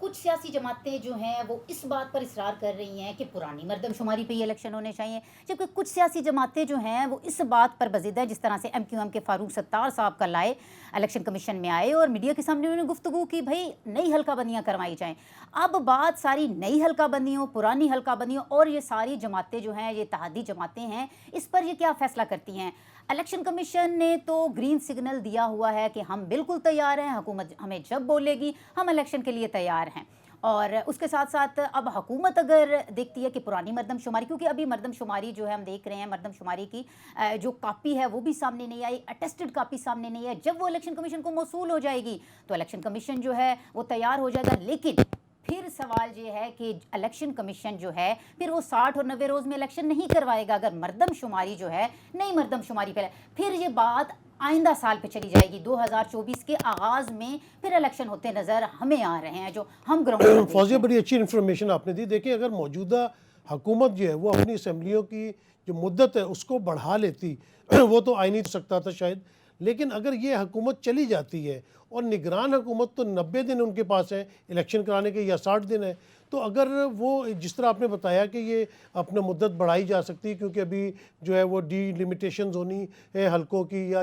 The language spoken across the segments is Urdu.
کچھ سیاسی جماعتیں جو ہیں وہ اس بات پر اصرار کر رہی ہیں کہ پرانی مردم شماری پہ یہ الیکشن ہونے چاہیے، جبکہ کچھ سیاسی جماعتیں جو ہیں وہ اس بات پر بضد ہے، جس طرح سے MQM کے فاروق ستار صاحب کا لائے الیکشن کمیشن میں آئے اور میڈیا کے سامنے انہوں نے گفتگو کی بھائی نئی حلقہ بندیاں کروائی جائیں۔ اب بات ساری نئی حلقہ بندیوں، پرانی حلقہ بندیوں اور یہ ساری جماعتیں جو ہیں، یہ اتحادی جماعتیں ہیں، اس پر یہ کیا فیصلہ کرتی ہیں؟ الیکشن کمیشن نے تو گرین سگنل دیا ہوا ہے کہ ہم بالکل تیار ہیں، حکومت ہمیں جب بولے گی ہم الیکشن کے لیے تیار ہیں، اور اس کے ساتھ ساتھ اب حکومت اگر دیکھتی ہے کہ پرانی مردم شماری، کیونکہ ابھی مردم شماری جو ہے ہم دیکھ رہے ہیں، مردم شماری کی جو کاپی ہے وہ بھی سامنے نہیں آئی، اٹیسٹڈ کاپی سامنے نہیں ہے، جب وہ الیکشن کمیشن کو موصول ہو جائے گی تو الیکشن کمیشن جو ہے وہ تیار ہو جائے گا۔ لیکن پھر سوال یہ ہے کہ الیکشن کمیشن جو ہے پھر وہ 60 اور 90 روز میں الیکشن نہیں کروائے گا اگر مردم شماری جو ہے نئی مردم شماری پہ، پھر یہ بات آئندہ سال پہ چلی جائے گی، 2024 کے آغاز میں پھر الیکشن ہوتے نظر ہمیں آ رہے ہیں جو ہم گراؤنڈ فوزیہ بڑی اچھی انفارمیشن آپ نے دی۔ دیکھیں اگر موجودہ حکومت جو ہے وہ اپنی اسمبلیوں کی جو مدت ہے اس کو بڑھا لیتی وہ تو آ نہیں سکتا تھا شاید، لیکن اگر یہ حکومت چلی جاتی ہے اور نگران حکومت تو 90 دن ان کے پاس ہیں الیکشن کرانے کے یا 60 دن ہے، تو اگر وہ جس طرح آپ نے بتایا کہ یہ اپنا مدت بڑھائی جا سکتی ہے کیونکہ ابھی جو ہے وہ ڈی لمیٹیشنز ہونی ہے حلقوں کی یا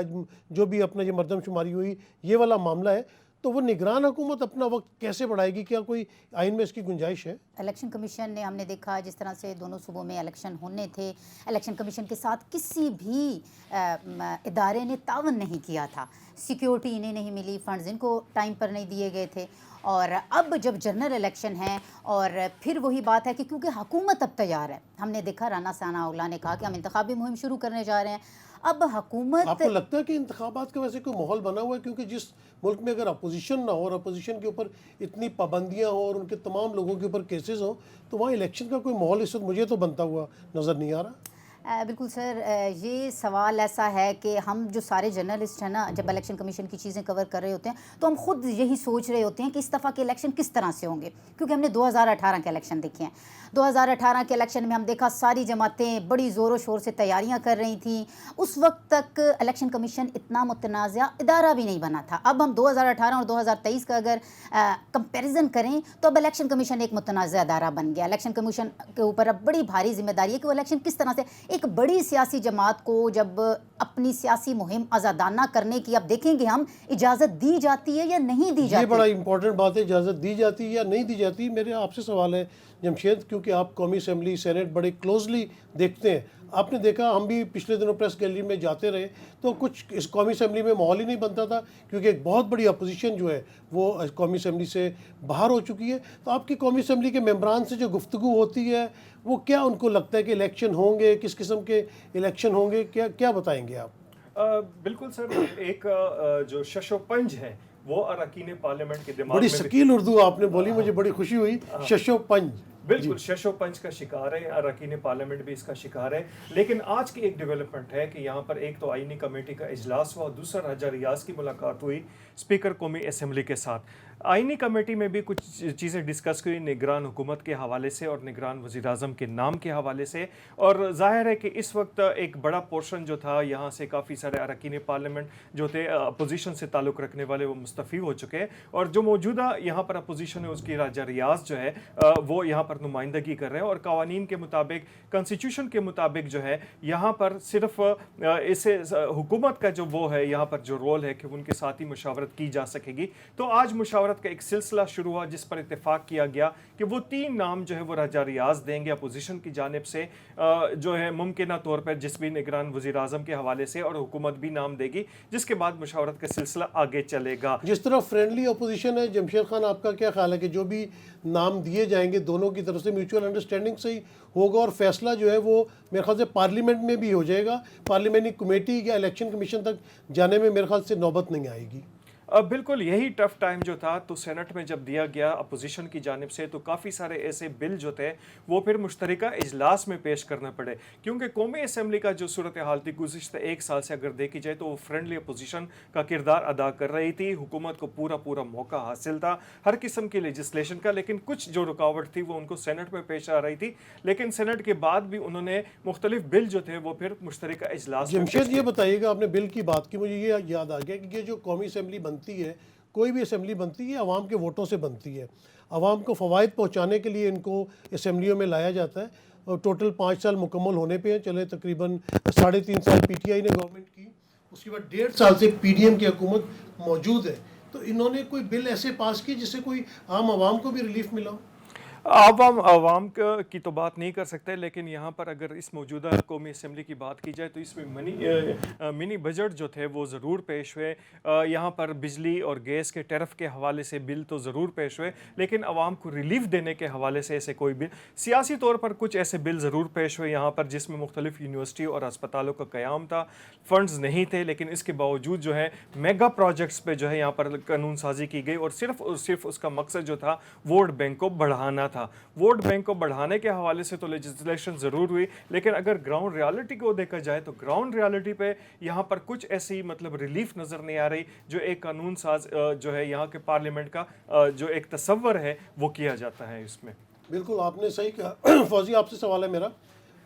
جو بھی اپنا یہ مردم شماری ہوئی یہ والا معاملہ ہے، تو وہ نگران حکومت اپنا وقت کیسے بڑھائے گی؟ کیا کوئی آئین میں اس کی گنجائش ہے؟ الیکشن کمیشن نے ہم نے دیکھا جس طرح سے دونوں صوبوں میں الیکشن ہونے تھے، الیکشن کمیشن کے ساتھ کسی بھی ادارے نے تعاون نہیں کیا تھا، سیکیورٹی انہیں نہیں ملی، فنڈز ان کو ٹائم پر نہیں دیے گئے تھے، اور اب جب جنرل الیکشن ہے اور پھر وہی بات ہے کہ کیونکہ حکومت اب تیار ہے، ہم نے دیکھا رانا ثنا اللہ نے کہا کہ ہم انتخابی مہم شروع کرنے جا رہے ہیں، اب حکومت آپ کو لگتا ہے کہ انتخابات کا ویسے کوئی ماحول بنا ہوا ہے؟ کیونکہ جس ملک میں اگر اپوزیشن نہ ہو اور اپوزیشن کے اوپر اتنی پابندیاں ہوں اور ان کے تمام لوگوں کے اوپر کیسز ہوں تو وہاں الیکشن کا کوئی ماحول اس وقت مجھے تو بنتا ہوا نظر نہیں آ رہا۔ بالکل سر، یہ سوال ایسا ہے کہ ہم جو سارے جرنلسٹ ہیں نا، جب الیکشن کمیشن کی چیزیں کور کر رہے ہوتے ہیں تو ہم خود یہی سوچ رہے ہوتے ہیں کہ اس دفعہ کے الیکشن کس طرح سے ہوں گے، کیونکہ ہم نے 2018 کے الیکشن دیکھے ہیں۔ 2018 کے الیکشن میں ہم دیکھا ساری جماعتیں بڑی زور و شور سے تیاریاں کر رہی تھیں، اس وقت تک الیکشن کمیشن اتنا متنازع ادارہ بھی نہیں بنا تھا۔ اب ہم 2018 اور 2023 کا اگر کمپیریزن کریں تو اب الیکشن کمیشن ایک متنازع ادارہ بن گیا۔ الیکشن کمیشن کے اوپر اب بڑی بھاری ذمہ داری ہے کہ وہ الیکشن کس طرح سے، ایک بڑی سیاسی جماعت کو جب اپنی سیاسی مہم آزادانہ کرنے کی اب دیکھیں گے ہم اجازت دی جاتی ہے یا نہیں دی جاتی۔ یہ بڑا امپورٹنٹ بات ہے، اجازت دی جاتی ہے یا نہیں دی جاتی۔ میرے آپ سے سوال ہے جمشید، کیونکہ آپ قومی اسمبلی سینٹ بڑے کلوزلی دیکھتے ہیں، آپ نے دیکھا ہم بھی پچھلے دنوں پریس گیلری میں جاتے رہے تو کچھ اس قومی اسمبلی میں ماحول ہی نہیں بنتا تھا کیونکہ ایک بہت بڑی اپوزیشن جو ہے وہ قومی اسمبلی سے باہر ہو چکی ہے۔ تو آپ کی قومی اسمبلی کے ممبران سے جو گفتگو ہوتی ہے وہ کیا ان کو لگتا ہے کہ الیکشن ہوں گے، کس قسم کے الیکشن ہوں گے، کیا بتائیں گے آپ؟ بالکل سر، ایک جو شش و پنج ہے وہ اراکین پارلیمنٹ کے دماغ بڑی میں ثقیل اردو آپ نے بولی، مجھے بڑی خوشی ہوئی، شش و پنج۔ بالکل شش و پنج کا شکار ہے، اراکین پارلیمنٹ بھی اس کا شکار ہے۔ لیکن آج کی ایک ڈیولپمنٹ ہے کہ یہاں پر ایک تو آئینی کمیٹی کا اجلاس ہوا اور دوسرا راجہ ریاض کی ملاقات ہوئی اسپیکر قومی اسمبلی کے ساتھ۔ آئینی کمیٹی میں بھی کچھ چیزیں ڈسکس ہوئی نگران حکومت کے حوالے سے اور نگران وزیر اعظم کے نام کے حوالے سے، اور ظاہر ہے کہ اس وقت ایک بڑا پورشن جو تھا یہاں سے کافی سارے اراکین پارلیمنٹ جو تھے اپوزیشن سے تعلق رکھنے والے وہ مستعفی ہو چکے ہیں، اور جو موجودہ یہاں پر اپوزیشن ہے اس کی راجہ ریاض جو ہے وہ یہاں پر نمائندگی کر رہے ہیں، اور قوانین کے مطابق، کانسٹیٹیوشن کے مطابق جو ہے یہاں پر صرف اسے حکومت کا جو وہ ہے یہاں پر جو رول ہے کہ ان کے ساتھ ہی مشاورت کی جا سکے گی۔ تو آج مشاورت کا ایک سلسلہ شروع ہوا جس پر اتفاق کیا گیا کہ وہ 3 نام جو ہے وہ راجہ ریاض دیں گے اپوزیشن کی جانب سے، جو ہے ممکنہ طور پر جس بھی نگران وزیر اعظم کے حوالے سے، اور حکومت بھی نام دے گی، جس کے بعد مشاورت کا سلسلہ آگے چلے گا۔ جس طرح فرینڈلی اپوزیشن ہے، جمشید خان آپ کا کیا خیال ہے کہ جو بھی نام دیے جائیں گے دونوں کی طرف سے میوچول انڈرسٹینڈنگ سے ہی ہوگا اور فیصلہ جو ہے وہ میرے خیال سے پارلیمنٹ میں بھی ہو جائے گا، پارلیمنٹری کمیٹی یا الیکشن کمیشن تک جانے میں میرے خیال سے نوبت نہیں آئے گی؟ بالکل یہی ٹف ٹائم جو تھا تو سینٹ میں جب دیا گیا اپوزیشن کی جانب سے تو کافی سارے ایسے بل جو تھے وہ پھر مشترکہ اجلاس میں پیش کرنا پڑے، کیونکہ قومی اسمبلی کا جو صورتحال تھی گزشتہ 1 سال سے اگر دیکھی جائے تو وہ فرینڈلی اپوزیشن کا کردار ادا کر رہی تھی، حکومت کو پورا موقع حاصل تھا ہر قسم کی لیجسلیشن کا، لیکن کچھ جو رکاوٹ تھی وہ ان کو سینٹ میں پیش آ رہی تھی، لیکن سینٹ کے بعد بھی انہوں نے مختلف بل جو تھے وہ پھر مشترکہ اجلاس میں جمشید یہ بتائیے گا، آپ نے بل کی بات کی، مجھے یہ یاد آ گیا کہ یہ جو قومی اسمبلی بنتی ہے کوئی بھی اسمبلی بنتی ہے عوام کے ووٹوں سے بنتی ہے. عوام کو فوائد پہنچانے کے لیے ان کو اسمبلیوں میں لایا جاتا ہے, اور ٹوٹل 5 سال مکمل ہونے پہ ہیں. چلے تقریباً 3.5 سال پی ٹی آئی نے گورنمنٹ کی, اس کے بعد 1.5 سال سے پی ڈی ایم کی حکومت موجود ہے. تو انہوں نے کوئی بل ایسے پاس کیے جس سے کوئی عام عوام کو بھی ریلیف ملا ہو؟ عوام کی تو بات نہیں کر سکتے, لیکن یہاں پر اگر اس موجودہ قومی اسمبلی کی بات کی جائے تو اس میں منی بجٹ جو تھے وہ ضرور پیش ہوئے. یہاں پر بجلی اور گیس کے ٹیرف کے حوالے سے بل تو ضرور پیش ہوئے, لیکن عوام کو ریلیف دینے کے حوالے سے ایسے کوئی بل, سیاسی طور پر کچھ ایسے بل ضرور پیش ہوئے یہاں پر جس میں مختلف یونیورسٹی اور اسپتالوں کا قیام تھا, فنڈز نہیں تھے, لیکن اس کے باوجود جو ہے میگا پروجیکٹس پہ جو ہے یہاں پر قانون سازی کی گئی, اور صرف اس کا مقصد جو تھا ووٹ بینک کو بڑھانا تھا. ووٹ بینک کو بڑھانے کے حوالے سے تو لیجسلیشن ضرور ہوئی, لیکن اگر گراؤنڈ ریالٹی کو دیکھا جائے تو گراؤنڈ ریالٹی پہ یہاں پر کچھ ایسی مطلب ریلیف نظر نہیں آ رہی جو ایک قانون ساز جو ہے یہاں کے پارلیمنٹ کا جو ایک تصور ہے وہ کیا جاتا ہے اس میں. بالکل آپ نے صحیح کہا. فوزی, آپ سے سوال ہے میرا,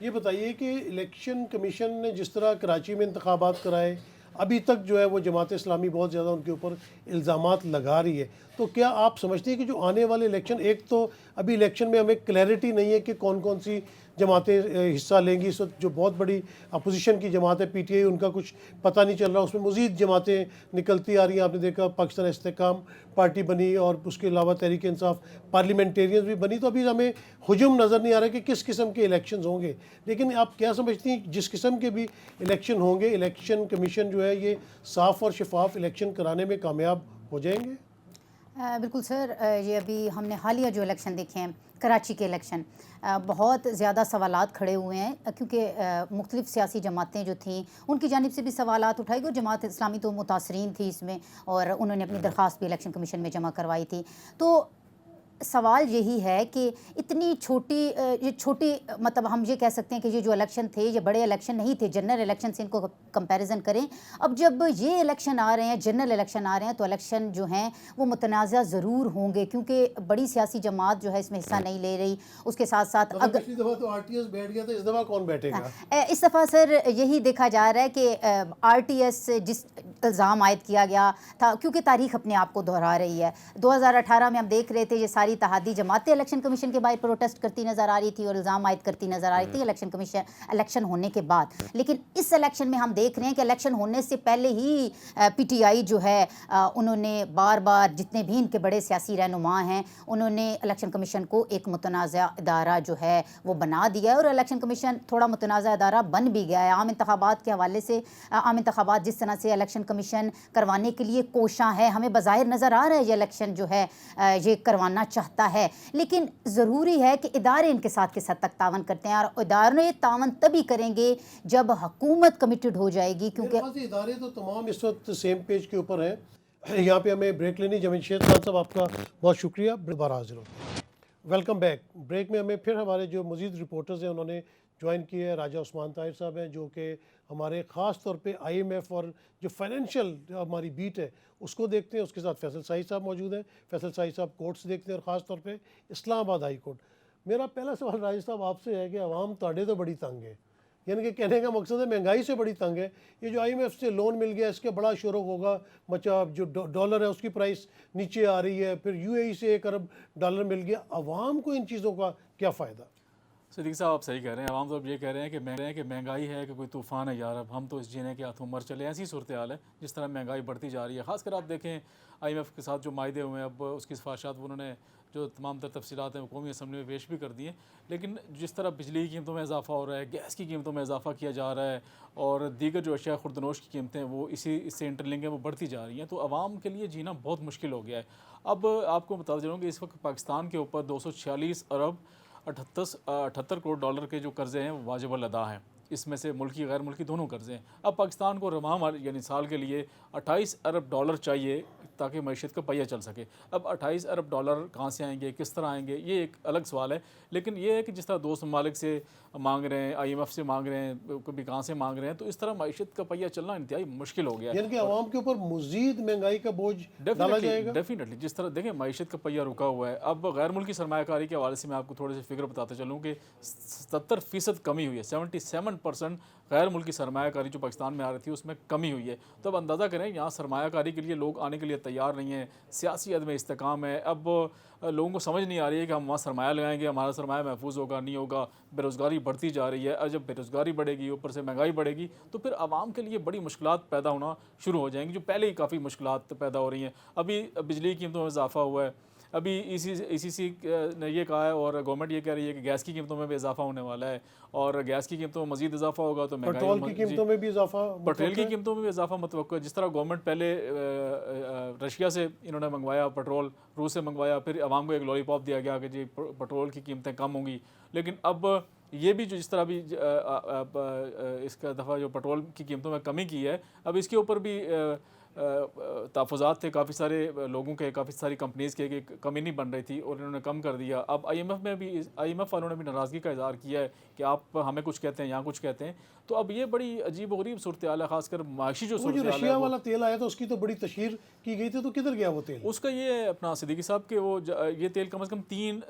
یہ بتائیے کہ الیکشن کمیشن نے جس طرح کراچی میں انتخابات کرائے, ابھی تک جو ہے وہ جماعت اسلامی بہت زیادہ ان کے اوپر الزامات لگا رہی ہے, تو کیا آپ سمجھتے ہیں کہ جو آنے والے الیکشن, ایک تو ابھی الیکشن میں ہمیں کلیئرٹی نہیں ہے کہ کون کون سی جماعتیں حصہ لیں گی, اس وقت جو بہت بڑی اپوزیشن کی جماعت ہے پی ٹی آئی, ان کا کچھ پتہ نہیں چل رہا, اس میں مزید جماعتیں نکلتی آ رہی ہیں. آپ نے دیکھا پاکستان استحکام پارٹی بنی, اور اس کے علاوہ تحریک انصاف پارلیمنٹیرینز بھی بنی, تو ابھی ہمیں ہجوم نظر نہیں آ رہا کہ کس قسم کے الیکشنز ہوں گے. لیکن آپ کیا سمجھتی ہیں جس قسم کے بھی الیکشن ہوں گے, الیکشن کمیشن جو ہے یہ صاف اور شفاف الیکشن کرانے میں کامیاب ہو جائیں گے؟ بالکل سر, یہ ابھی ہم نے حالیہ جو الیکشن دیکھے ہیں, کراچی کے الیکشن, بہت زیادہ سوالات کھڑے ہوئے ہیں, کیونکہ مختلف سیاسی جماعتیں جو تھیں ان کی جانب سے بھی سوالات اٹھائے گئے, اور جماعت اسلامی تو متاثرین تھی اس میں, اور انہوں نے اپنی درخواست بھی الیکشن کمیشن میں جمع کروائی تھی. تو سوال یہی ہے کہ اتنی چھوٹی مطلب ہم یہ کہہ سکتے ہیں کہ یہ جو الیکشن تھے یہ بڑے الیکشن نہیں تھے, جنرل الیکشن سے ان کو کمپیریزن کریں. اب جب یہ الیکشن آ رہے ہیں, جنرل الیکشن آ رہے ہیں, تو الیکشن جو ہیں وہ متنازع ضرور ہوں گے, کیونکہ بڑی سیاسی جماعت جو ہے اس میں حصہ نہیں لے رہی. اس کے ساتھ ساتھ اگر پچھلی دفعہ تو آر ٹی ایس بیٹھ گیا تھا, اس دفعہ کون بیٹھے گا؟ اس دفعہ سر یہی دیکھا جا رہا ہے کہ آر ٹی ایس جس الزام عائد کیا گیا تھا, کیونکہ تاریخ اپنے آپ کو دہرا رہی ہے. 2018 میں ہم دیکھ رہے تھے یہ ساری اتحادی جماعتیں الیکشن کمیشن کے باہر پروٹیسٹ کرتی نظر آ رہی تھی اور الزام عائد کرتی نظر آ رہی تھی الیکشن ہونے کے بعد. لیکن اس الیکشن میں ہم دیکھ رہے ہیں کہ الیکشن ہونے سے پہلے ہی پی ٹی آئی جو ہے انہوں نے بار بار, جتنے بھی ان کے بڑے سیاسی رہنما ہیں, انہوں نے الیکشن کمیشن کو ایک متنازع ادارہ جو ہے وہ بنا دیا ہے, اور الیکشن کمیشن تھوڑا متنازع ادارہ بن بھی گیا ہے. عام انتخابات کے حوالے سے, عام انتخابات جس طرح سے الیکشن کمیشن کروانے کے لیے کوشاں ہے, ہمیں بظاہر نظر آ رہا ہے یہ الیکشن جو ہے یہ کروانا چاہتا ہے, لیکن ضروری ہے کہ ادارے ان کے ساتھ کس حد تک تعاون کرتے ہیں, اور ادارے تعاون تبھی کریں گے جب حکومت کمیٹڈ ہو جائے گی. کیونکہ ادارے تو تمام اس وقت سیم پیج کے اوپر ہیں. یہاں پہ ہمیں بریک لینی. جمشید خان صاحب آپ کا بہت شکریہ, دوبارہ حاضر ہو. Welcome back. بریک میں ہمیں پھر ہمارے جو مزید رپورٹرز ہیں انہوں نے جوائن کیے ہیں. راجہ عثمان طاہر صاحب ہیں جو کہ ہمارے خاص طور پہ آئی ایم ایف اور جو فائنینشیل ہماری بیٹ ہے اس کو دیکھتے ہیں. اس کے ساتھ فیصل سعید صاحب موجود ہیں. فیصل سعید صاحب کورٹس دیکھتے ہیں, اور خاص طور پہ اسلام آباد ہائی کورٹ. میرا پہلا سوال راجہ صاحب آپ سے ہے کہ عوام تاڑے تو بڑی تنگ ہے, یعنی کہ کہنے کا مقصد ہے مہنگائی سے بڑی تنگ ہے. یہ جو آئی ایم ایف سے لون مل گیا اس کے بڑا شور ہوگا مچا, جو ڈالر ہے اس کی پرائس نیچے آ رہی ہے, پھر یو اے ای سے 1 ارب ڈالر مل گیا. عوام کو ان چیزوں کا کیا فائدہ؟ صدیق صاحب آپ صحیح کہہ رہے ہیں. عوام تو اب یہ کہہ رہے ہیں کہ مہنگائی ہے کہ کوئی طوفان ہے یار, اب ہم تو اس جینے کے ہاتھوں مر چلے. ایسی صورتحال ہے جس طرح مہنگائی بڑھتی جا رہی ہے. خاص کر آپ دیکھیں آئی ایم ایف کے ساتھ جو معاہدے ہوئے ہیں, اب اس کی سفارشات انہوں نے جو تمام تر تفصیلات ہیں وہ قومی اسمبلی میں پیش بھی کر دی ہیں. لیکن جس طرح بجلی کی قیمتوں میں اضافہ ہو رہا ہے, گیس کی قیمتوں میں اضافہ کیا جا رہا ہے, اور دیگر جو اشیاء خردنوش کی قیمتیں وہ اس سے انٹرلنک ہیں, وہ بڑھتی جا رہی ہیں, تو عوام کے لیے جینا بہت مشکل ہو گیا ہے. اب آپ کو بتا چلوں کہ اس وقت پاکستان کے اوپر 246 ارب 78 کروڑ ڈالر کے جو قرضے ہیں وہ واجب الادا ہیں. اس میں سے ملکی غیر ملکی دونوں قرضے ہیں. اب پاکستان کو رواں یعنی سال کے لیے 28 ارب ڈالر چاہیے تاکہ معیشت کا پہیہ چل سکے. اب 28 ارب ڈالر کہاں سے آئیں گے, کس طرح آئیں گے, یہ ایک الگ سوال ہے. لیکن یہ ہے کہ جس طرح دوست ممالک سے مانگ رہے ہیں, آئی ایم ایف سے مانگ رہے ہیں, کبھی کہاں سے مانگ رہے ہیں, تو اس طرح معیشت کا پہیہ چلنا انتہائی مشکل ہو گیا ہے. یعنی کہ عوام کے اوپر مزید مہنگائی کا بوجھ ڈالا جائے گا. ڈیفینیٹلی جس طرح دیکھیں معیشت کا پہیہ رکا ہوا ہے. اب غیر ملکی سرمایہ کاری کے حوالے سے میں آپ کو تھوڑے سے فگر بتاتے چلوں کہ 70% کمی ہوئی ہے. 77% غیر ملکی سرمایہ کاری جو پاکستان میں آ رہی تھی اس میں کمی ہوئی ہے. تو اب اندازہ کریں یہاں سرمایہ کاری کے لیے لوگ آنے کے لیے تیار نہیں ہیں, سیاسی عدم استحکام ہے. اب لوگوں کو سمجھ نہیں آ رہی ہے کہ ہم وہاں سرمایہ لگائیں گے, ہمارا سرمایہ محفوظ ہوگا نہیں ہوگا. بے روزگاری بڑھتی جا رہی ہے, اور جب بے روزگاری بڑھے گی اوپر سے مہنگائی بڑھے گی تو پھر عوام کے لیے بڑی مشکلات پیدا ہونا شروع ہو جائیں گی, جو پہلے ہی کافی مشکلات پیدا ہو رہی ہیں. ابھی بجلی کی قیمتوں میں اضافہ ہوا ہے, ابھی ای سی سی نے یہ کہا ہے اور گورنمنٹ یہ کہہ رہی ہے کہ گیس کی قیمتوں میں بھی اضافہ ہونے والا ہے, اور گیس کی قیمتوں میں مزید اضافہ ہوگا تو پیٹرول کی قیمتوں میں بھی اضافہ, پیٹرول کی قیمتوں میں بھی اضافہ متوقع ہے. جس طرح گورنمنٹ پہلے رشیا سے انہوں نے منگوایا پیٹرول, روس سے منگوایا, پھر عوام کو ایک لولی پاپ دیا گیا کہ جی پیٹرول کی قیمتیں کم ہوں گی. لیکن اب یہ بھی جو جس طرح بھی اس کا دفعہ جو پیٹرول کی قیمتوں میں کمی کی ہے, اب اس کے اوپر بھی تحفظات تھے کافی سارے لوگوں کے, کافی ساری کمپنیز کے, کہ کمی نہیں بن رہی تھی اور انہوں نے کم کر دیا. اب آئی ایم ایف میں بھی, آئی ایم ایف والوں نے بھی ناراضگی کا اظہار کیا ہے کہ آپ ہمیں کچھ کہتے ہیں, یہاں کچھ کہتے ہیں. تو اب یہ بڑی عجیب و غریب صورتحال ہے, خاص کر معاشی جو وہ جو صورتحال ہے. رشیا والا تیل آیا تھا اس کی تو بڑی تشہیر کی گئی تھی, تو کدھر گیا وہ تیل؟ اس کا یہ اپنا صدیقی صاحب کہ وہ یہ تیل کم از کم 3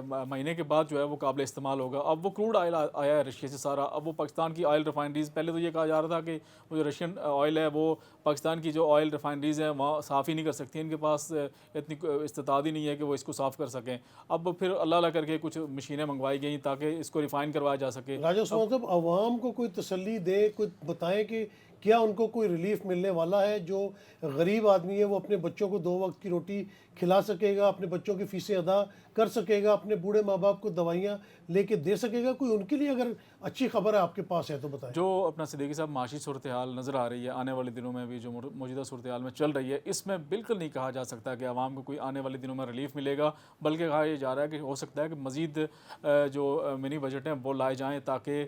مہینے کے بعد جو ہے وہ قابل استعمال ہوگا. اب وہ کروڈ آئل آیا ہے رشیا سے سارا, اب وہ پاکستان کی آئل ریفائنریز, پہلے تو یہ کہا جا رہا تھا کہ وہ جو رشین آئل ہے وہ پاکستان کی جو آئل ریفائنریز ہیں وہاں صاف ہی نہیں کر سکتی, ان کے پاس اتنی استطاعت ہی نہیں ہے کہ وہ اس کو صاف کر سکیں. اب پھر اللہ اللہ کر کے کچھ مشینیں منگوائی گئیں تاکہ اس کو ریفائن کروایا جا سکے. راجہ عثمان صاحب, عوام کو کوئی تسلی دیں, کوئی بتائیں کہ کیا ان کو کوئی ریلیف ملنے والا ہے؟ جو غریب آدمی ہے وہ اپنے بچوں کو 2 وقت کی روٹی کھلا سکے گا, اپنے بچوں کی فیسیں ادا کر سکے گا, اپنے بوڑھے ماں باپ کو دوائیاں لے کے دے سکے گا, کوئی ان کے لیے اگر اچھی خبر ہے آپ کے پاس ہے تو بتائیں. جو اپنا صدیقی صاحب معاشی صورتحال نظر آ رہی ہے آنے والے دنوں میں بھی, جو موجودہ صورتحال میں چل رہی ہے, اس میں بالکل نہیں کہا جا سکتا کہ عوام کو کوئی آنے والے دنوں میں ریلیف ملے گا, بلکہ کہا یہ جا رہا ہے کہ ہو سکتا ہے کہ مزید جو منی بجٹ ہیں وہ لائے جائیں تاکہ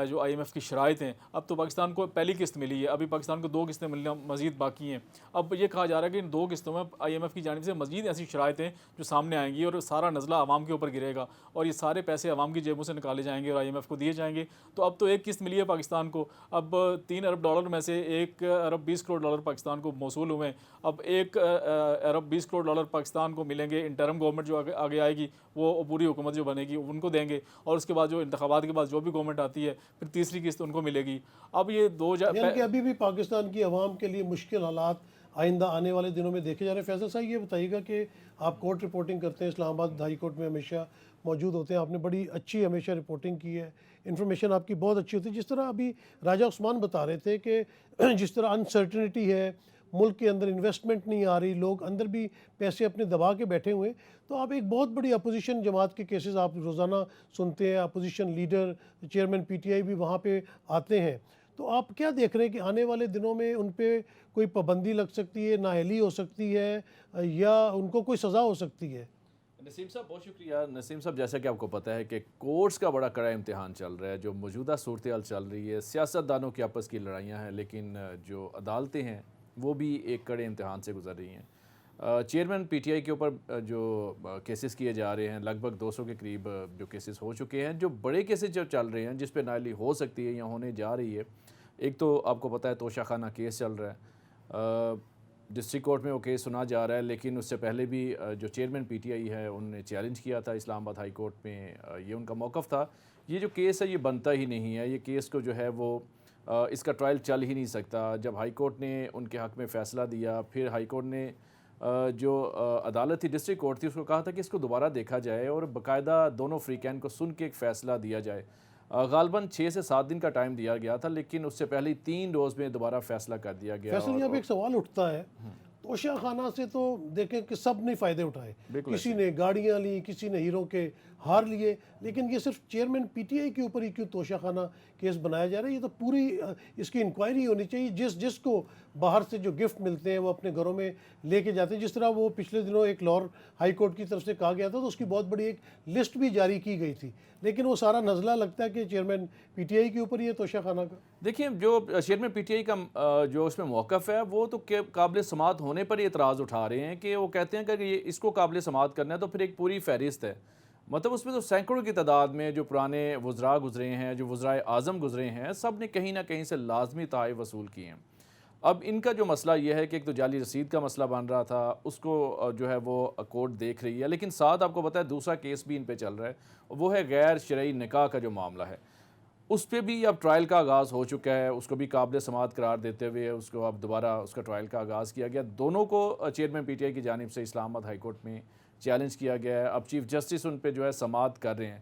جو آئی ایم ایف کی شرائط ہیں, اب تو پاکستان کو پہلی قسط ملی ہے, ابھی پاکستان کو 2 قسطیں ملنا مزید باقی ہیں. اب یہ کہا جا رہا ہے کہ ان 2 قسطوں میں آئی ایم ایف کی جانب سے مزید ایسی شرائطیں جو سامنے آئیں گی اور سارا نزلہ عوام کے اوپر گرے گا, اور یہ سارے پیسے عوام کی جیبوں سے نکالے جائیں گے اور آئی ایم ایف کو دیے جائیں گے. تو اب تو 1 قسط ملی ہے پاکستان کو, اب $3 ارب میں سے $1 ارب 20 کروڑ پاکستان کو موصول ہوئے ہیں. اب $1 ارب 20 کروڑ پاکستان کو ملیں گے, انٹرم گورنمنٹ جو آگے آئے گی وہ پوری حکومت جو بنے گی ان کو دیں گے, اور اس کے بعد جو انتخابات کے بعد جو بھی گورنمنٹ آتی ہے پھر تیسری قسط ان کو ملے گی. اب یہ یعنی کہ ابھی بھی پاکستان کی عوام کے لیے مشکل حالات آئندہ آنے والے دنوں میں دیکھے جا رہے ہیں. فیصل صاحب یہ بتائیے گا کہ آپ کورٹ رپورٹنگ کرتے ہیں, اسلام آباد ہائی کورٹ میں ہمیشہ موجود ہوتے ہیں, آپ نے بڑی اچھی ہمیشہ رپورٹنگ کی ہے, انفارمیشن آپ کی بہت اچھی ہوتی ہے. جس طرح ابھی راجہ عثمان بتا رہے تھے کہ جس طرح انسرٹنٹی ہے, ملک کے اندر انویسٹمنٹ نہیں آ رہی, لوگ اندر بھی پیسے اپنے دبا کے بیٹھے ہوئے ہیں, تو آپ ایک بہت بڑی اپوزیشن جماعت کے کیسز آپ روزانہ سنتے ہیں, opposition leader chairman P T I بھی وہاں پہ آتے ہیں, تو آپ کیا دیکھ رہے ہیں کہ آنے والے دنوں میں ان پہ کوئی پابندی لگ سکتی ہے, نااہلی ہو سکتی ہے, یا ان کو کوئی سزا ہو سکتی ہے؟ نسیم صاحب بہت شکریہ. نسیم صاحب جیسا کہ آپ کو پتہ ہے کہ کورٹس کا بڑا کڑا امتحان چل رہا ہے, جو موجودہ صورتحال چل رہی ہے, سیاست دانوں کی آپس کی لڑائیاں ہیں, لیکن جو عدالتیں ہیں وہ بھی ایک کڑے امتحان سے گزر رہی ہیں. چیئرمین پی ٹی آئی کے اوپر جو کیسز کیے جا رہے ہیں, لگ بھگ 200 کے قریب جو کیسز ہو چکے ہیں, جو بڑے کیسز جو چل رہے ہیں جس پہ نااہلی ہو سکتی ہے یا ہونے جا رہی ہے, ایک تو آپ کو پتہ ہے توشہ خانہ کیس چل رہا ہے, ڈسٹرکٹ کورٹ میں وہ کیس سنا جا رہا ہے, لیکن اس سے پہلے بھی جو چیئرمین پی ٹی آئی ہے انہوں نے چیلنج کیا تھا اسلام آباد ہائی کورٹ میں, یہ ان کا موقف تھا, یہ جو کیس ہے یہ بنتا ہی نہیں ہے, یہ کیس کو جو ہے وہ اس کا ٹرائل چل ہی نہیں سکتا. جب ہائی کورٹ نے ان کے حق میں فیصلہ دیا, پھر ہائی کورٹ نے جو عدالت تھی ڈسٹرکٹ کورٹ تھی اس کو کہا تھا کہ اس کو دوبارہ دیکھا جائے اور باقاعدہ دونوں فریقین کو سن کے ایک فیصلہ دیا جائے. غالباً 6 سے 7 دن کا ٹائم دیا گیا تھا, لیکن اس سے پہلے 3 روز میں دوبارہ فیصلہ کر دیا گیا. فیصل یہاں پہ ایک سوال اٹھتا ہے, توشہ خانہ سے تو دیکھیں کہ سب نے فائدے اٹھائے, کسی نے گاڑیاں لی, کسی نے ہیرو کے ہار لیے, لیکن یہ صرف چیئرمین پی ٹی آئی کے اوپر ہی کیوں توشہ خانہ کیس بنایا جا رہا ہے؟ یہ تو پوری اس کی انکوائری ہونی چاہیے. جس کو باہر سے جو گفٹ ملتے ہیں وہ اپنے گھروں میں لے کے جاتے ہیں, جس طرح وہ پچھلے دنوں ایک لاہور ہائی کورٹ کی طرف سے کہا گیا تھا, تو اس کی بہت بڑی ایک لسٹ بھی جاری کی گئی تھی, لیکن وہ سارا نزلہ لگتا ہے کہ چیئرمین پی ٹی آئی کے اوپر ہی ہے توشہ خانہ کا. دیکھیں جو چیئرمین پی ٹی آئی کا جو اس میں موقف ہے وہ تو قابل سماعت ہونے پر ہی اعتراض اٹھا رہے ہیں, کہ وہ کہتے ہیں کہ یہ اس کو قابل سماعت کرنا ہے تو پھر ایک پوری فہرست ہے, مطلب اس میں تو سینکڑوں کی تعداد میں جو پرانے وزراء گزرے ہیں, جو وزرائے اعظم گزرے ہیں, سب نے کہیں نہ کہیں سے لازمی تحائف وصول کیے ہیں. اب ان کا جو مسئلہ یہ ہے کہ ایک تو جعلی رسید کا مسئلہ بن رہا تھا, اس کو جو ہے وہ کورٹ دیکھ رہی ہے, لیکن ساتھ آپ کو پتہ ہے دوسرا کیس بھی ان پہ چل رہا ہے, وہ ہے غیر شرعی نکاح کا جو معاملہ ہے. اس پہ بھی اب ٹرائل کا آغاز ہو چکا ہے، اس کو بھی قابل سماعت قرار دیتے ہوئے اس کو اب دوبارہ اس کا ٹرائل کا آغاز کیا گیا. دونوں کو چیئرمین پی ٹی آئی کی جانب سے اسلام آباد ہائی کورٹ میں چیلنج کیا گیا ہے. اب چیف جسٹس ان پہ جو ہے سماعت کر رہے ہیں.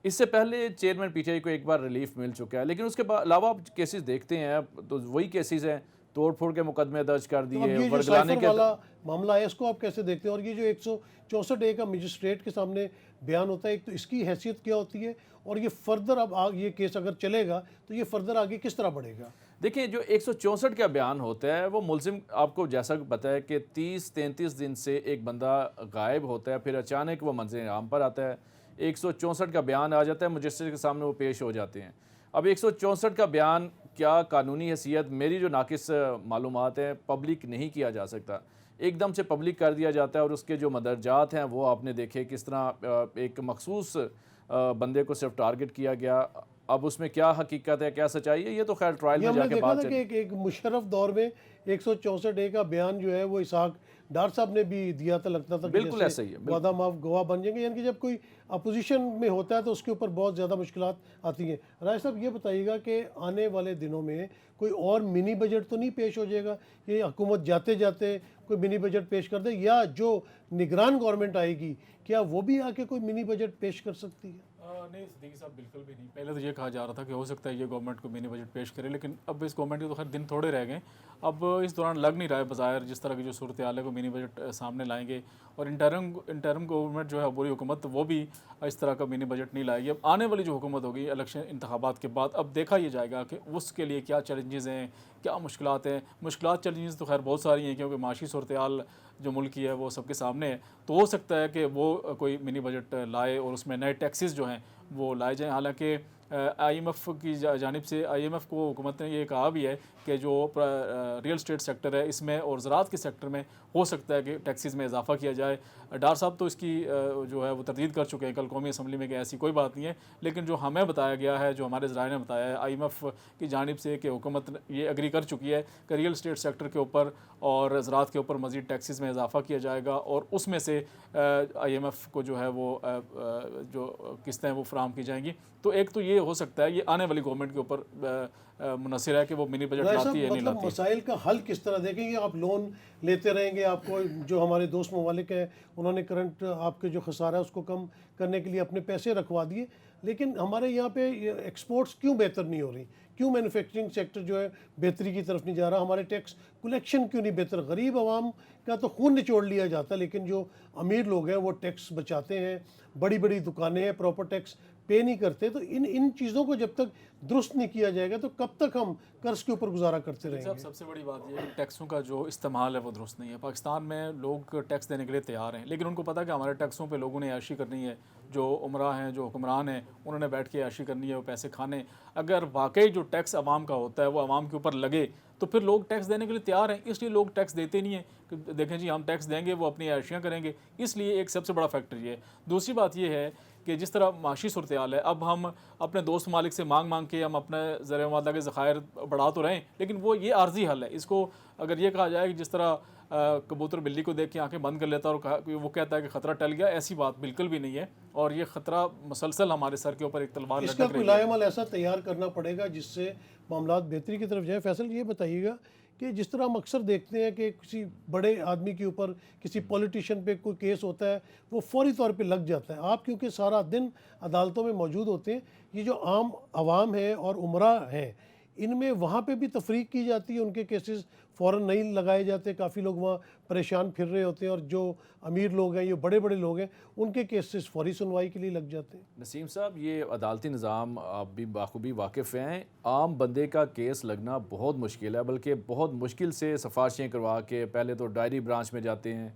اس سے پہلے چیئرمین پی ٹی آئی کو ایک بار ریلیف مل چکا ہے، لیکن اس کے علاوہ آپ کیسز دیکھتے ہیں تو وہی کیسز ہیں، توڑ پھوڑ کے مقدمے درج کر اب دیے، یہ جو ورگلانے سائفر کے. والا معاملہ ہے اس کو آپ کیسے دیکھتے ہیں؟ اور یہ جو 164 کا مجسٹریٹ کے سامنے بیان ہوتا ہے، ایک تو اس کی حیثیت کیا ہوتی ہے، اور یہ فردر اب یہ کیس اگر چلے گا تو یہ فردر آگے کس طرح بڑھے گا؟ دیکھیں جو 164 کا بیان ہوتا ہے وہ ملزم، آپ کو جیسا پتہ ہے کہ 30-33 دن سے ایک بندہ غائب ہوتا ہے، پھر اچانک وہ منظر عام پر آتا ہے، 164 کا بیان آ جاتا ہے، مجسٹریٹ کے سامنے وہ پیش ہو جاتے ہیں. اب 164 کا بیان کیا قانونی حیثیت، میری جو ناقص معلومات ہیں، پبلک نہیں کیا جا سکتا، ایک دم سے پبلک کر دیا جاتا ہے. اور اس کے جو مدرجات ہیں وہ آپ نے دیکھے کس طرح ایک مخصوص بندے کو صرف ٹارگٹ کیا گیا. اب اس میں کیا حقیقت ہے، کیا سچائی ہے، یہ تو خیر ٹرائل یہ میں ہم جا نے کے دیکھا بات تھا چلے. کہ ایک مشرف دور میں 164 کا بیان جو ہے وہ اسحاق ڈار صاحب نے بھی دیا تھا، لگتا تھا کہ بالکل جیسے ایسا ہی ہے، بالکل. وعدہ معاف گواہ بن جائیں گے. یعنی کہ جب کوئی اپوزیشن میں ہوتا ہے تو اس کے اوپر بہت زیادہ مشکلات آتی ہیں. راج صاحب یہ بتائیے گا کہ آنے والے دنوں میں کوئی اور منی بجٹ تو نہیں پیش ہو جائے گا؟ یہ حکومت جاتے جاتے کوئی منی بجٹ پیش کر دے، یا جو نگران گورنمنٹ آئے گی کیا وہ بھی آ کے کوئی منی بجٹ پیش کر سکتی ہے؟ نہیں صدیقی صاحب، بالکل بھی نہیں. پہلے تو یہ کہا جا رہا تھا کہ ہو سکتا ہے یہ گورنمنٹ کو منی بجٹ پیش کرے، لیکن اب اس گورنمنٹ کے تو خیر دن تھوڑے رہ گئے. اب اس دوران لگ نہیں رہا ہے بظاہر جس طرح کی جو صورتحال ہے کو منی بجٹ سامنے لائیں گے. اور انٹرم گورنمنٹ جو ہے عبوری حکومت، وہ بھی اس طرح کا منی بجٹ نہیں لائے گی. اب آنے والی جو حکومت ہوگی الیکشن انتخابات کے بعد، اب دیکھا یہ جائے گا کہ اس کے لیے کیا چیلنجز ہیں، کیا مشکلات ہیں. چیلنجز تو خیر بہت ساری ہیں، کیونکہ معاشی صورتحال جو ملک کی ہے وہ سب کے سامنے ہے. تو ہو سکتا ہے کہ وہ کوئی منی بجٹ لائے اور اس میں نئے ٹیکسز جو ہیں وہ لائے جائیں. حالانکہ آئی ایم ایف کی جانب سے آئی ایم ایف کو حکومت نے یہ کہا بھی ہے کہ جو ریئل اسٹیٹ سیکٹر ہے اس میں اور زراعت کے سیکٹر میں ہو سکتا ہے کہ ٹیکسز میں اضافہ کیا جائے. ڈار صاحب تو اس کی جو ہے وہ تردید کر چکے ہیں کل قومی اسمبلی میں کہ ایسی کوئی بات نہیں ہے. لیکن جو ہمیں بتایا گیا ہے، جو ہمارے ذرائع نے بتایا ہے آئی ایم ایف کی جانب سے، کہ حکومت یہ اگری کر چکی ہے کہ ریئل اسٹیٹ سیکٹر کے اوپر اور زراعت کے اوپر مزید ٹیکسز میں اضافہ کیا جائے گا، اور اس میں سے آئی ایم ایف کو جو ہے وہ جو قسطیں وہ فراہم کی جائیں گی. تو ایک تو یہ ہو سکتا ہے، یہ آنے والی گورنمنٹ کے اوپر منحصر ہے کہ وہ منی بجٹ لاتی ہے یا نہیں مطلب لاتی ہے. مسائل کا حل کس طرح دیکھیں گے؟ آپ لون لیتے رہیں گے، آپ کو جو ہمارے دوست ممالک ہیں انہوں نے کرنٹ آپ کے جو خسارہ ہے اس کو کم کرنے کے لیے اپنے پیسے رکھوا دیے، لیکن ہمارے یہاں پہ ایکسپورٹس کیوں بہتر نہیں ہو رہی؟ کیوں مینوفیکچرنگ سیکٹر جو ہے بہتری کی طرف نہیں جا رہا؟ ہمارے ٹیکس کلیکشن کیوں نہیں بہتر؟ غریب عوام کا تو خون نچوڑ لیا جاتا ہے، لیکن جو امیر لوگ ہیں وہ ٹیکس بچاتے ہیں، بڑی بڑی دکانیں ہیں پراپر ٹیکس پے نہیں کرتے. تو ان چیزوں کو جب تک درست نہیں کیا جائے گا تو کب تک ہم قرض کے اوپر گزارا کرتے رہیں گے؟ سب سے بڑی بات یہ ہے کہ ٹیکسوں کا جو استعمال ہے وہ درست نہیں ہے. پاکستان میں لوگ ٹیکس دینے کے لیے تیار ہیں، لیکن ان کو پتہ ہے کہ ہمارے ٹیکسوں پہ لوگوں نے عیاشی کرنی ہے. جو عمرہ ہیں، جو حکمران ہیں، انہوں نے بیٹھ کے عیاشی کرنی ہے، وہ پیسے کھانے. اگر واقعی جو ٹیکس عوام کا ہوتا ہے وہ عوام کے اوپر لگے تو پھر لوگ ٹیکس دینے کے لیے تیار ہیں. اس لیے لوگ ٹیکس دیتے نہیں ہیں کہ دیکھیں جی ہم ٹیکس دیں گے، وہ اپنی عیاشیاں کریں گے. اس لیے ایک سب سے بڑا فیکٹر یہ ہے. دوسری بات یہ ہے کہ جس طرح معاشی صورتحال ہے، اب ہم اپنے دوست ممالک سے مانگ کے ہم اپنے زر مبادلہ کے ذخائر بڑھا تو رہے ہیں، لیکن وہ یہ عارضی حل ہے. اس کو اگر یہ کہا جائے کہ جس طرح کبوتر بلی کو دیکھ کے آنکھیں بند کر لیتا ہے اور وہ کہتا ہے کہ خطرہ ٹل گیا، ایسی بات بالکل بھی نہیں ہے. اور یہ خطرہ مسلسل ہمارے سر کے اوپر ایک تلوار اس کا لٹک کوئی رہی ہے. لائے عمل ایسا تیار کرنا پڑے گا جس سے معاملات بہتری کی طرف جائیں. فیصل یہ بتائیے گا کہ جس طرح ہم اکثر دیکھتے ہیں کہ کسی بڑے آدمی کے اوپر، کسی پولیٹیشین پہ کوئی کیس ہوتا ہے وہ فوری طور پہ لگ جاتا ہے. آپ کیونکہ سارا دن عدالتوں میں موجود ہوتے ہیں، یہ جو عام عوام ہیں اور عمرہ ہیں ان میں وہاں پہ بھی تفریق کی جاتی ہے، ان کے کیسز فوراً نہیں لگائے جاتے. کافی لوگ وہاں پریشان پھر رہے ہوتے ہیں، اور جو امیر لوگ ہیں، یہ بڑے بڑے لوگ ہیں، ان کے کیسز فوری سنوائی کے لیے لگ جاتے ہیں. نسیم صاحب، یہ عدالتی نظام آپ بھی بخوبی واقف ہیں. عام بندے کا کیس لگنا بہت مشکل ہے، بلکہ بہت مشکل سے سفارشیں کروا کے پہلے تو ڈائری برانچ میں جاتے ہیں،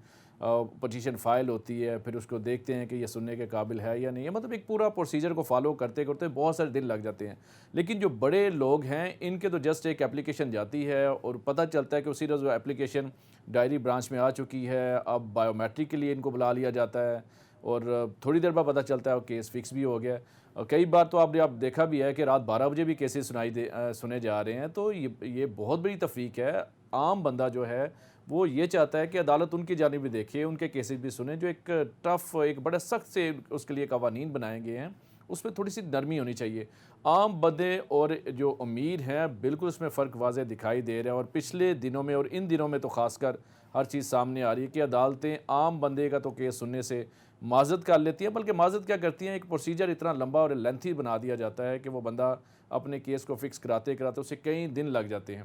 پٹیشن فائل ہوتی ہے، پھر اس کو دیکھتے ہیں کہ یہ سننے کے قابل ہے یا نہیں ہے. مطلب ایک پورا پروسیجر کو فالو کرتے کرتے بہت سارے دن لگ جاتے ہیں. لیکن جو بڑے لوگ ہیں ان کے تو جسٹ ایک اپلیکیشن جاتی ہے اور پتہ چلتا ہے کہ اسی روز وہ اپلیکیشن ڈائری برانچ میں آ چکی ہے. اب بائیو میٹرک کے لیے ان کو بلا لیا جاتا ہے اور تھوڑی دیر بعد پتہ چلتا ہے وہ کیس فکس بھی ہو گیا. اور کئی بار تو آپ نے دیکھا بھی ہے کہ رات 12 بجے بھی کیسز سنے جا رہے ہیں. تو یہ بہت بڑی تفریق ہے. عام بندہ جو ہے وہ یہ چاہتا ہے کہ عدالت ان کی جانب بھی دیکھے، ان کے کیسز بھی سنیں. جو ایک ٹف، ایک بڑے سخت سے اس کے لیے قوانین بنائے گئے ہیں اس میں تھوڑی سی نرمی ہونی چاہیے. عام بندے اور جو امیر ہیں بالکل اس میں فرق واضح دکھائی دے رہا ہے, اور پچھلے دنوں میں اور ان دنوں میں تو خاص کر ہر چیز سامنے آ رہی ہے کہ عدالتیں عام بندے کا تو کیس سننے سے معذرت کر لیتی ہیں, بلکہ معذرت کیا کرتی ہیں, ایک پروسیجر اتنا لمبا اور لینتھی بنا دیا جاتا ہے کہ وہ بندہ اپنے کیس کو فکس کراتے اسے کئی دن لگ جاتے ہیں.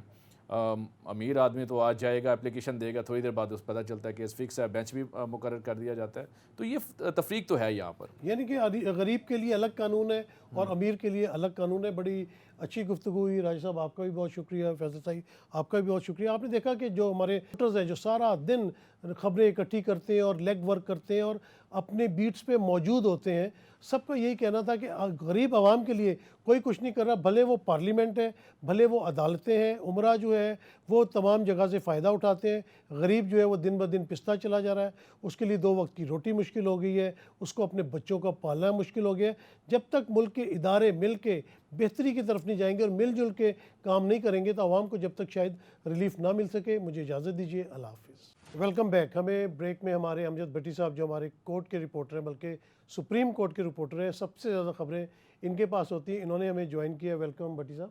امیر آدمی تو آج جائے گا, اپلیکیشن دے گا, تھوڑی دیر بعد اس پتہ چلتا ہے کیس فکس ہے, بینچ بھی مقرر کر دیا جاتا ہے. تو یہ تفریق تو ہے یہاں پر. یعنی کہ غریب کے لیے الگ قانون ہے اور امیر کے لیے الگ قانون ہے. بڑی اچھی گفتگو ہوئی. راجہ صاحب آپ کا بھی بہت شکریہ, فیصل صاحب آپ کا بھی بہت شکریہ. آپ نے دیکھا کہ جو ہمارے رپورٹرز ہیں جو سارا دن خبریں اکٹھی کرتے ہیں اور لیگ ورک کرتے ہیں اور اپنے بیٹس پہ موجود ہوتے ہیں, سب کا یہی کہنا تھا کہ غریب عوام کے لیے کوئی کچھ نہیں کر رہا. بھلے وہ پارلیمنٹ ہے, بھلے وہ عدالتیں ہیں, عمرہ جو ہے وہ تمام جگہ سے فائدہ اٹھاتے ہیں. غریب جو ہے وہ دن بدن پستا چلا جا رہا ہے, اس کے لیے 2 وقت کی روٹی مشکل ہو گئی ہے, اس کو اپنے بچوں کا پالنا مشکل ہو گیا ہے. جب تک ملک کے ادارے مل کے بہتری کی طرف نہیں جائیں گے اور مل جل کے کام نہیں کریں گے تو عوام کو جب تک شاید ریلیف نہ مل سکے. مجھے اجازت دیجیے, اللہ حافظ. Welcome back. ہمیں بریک میں ہمارے امجد بھٹی صاحب جو ہمارے کورٹ کے رپورٹر ہیں, بلکہ سپریم کورٹ کے رپورٹر ہیں, سب سے زیادہ خبریں ان کے پاس ہوتی ہیں, انہوں نے ہمیں جوائن کیا. ویلکم بھٹی صاحب.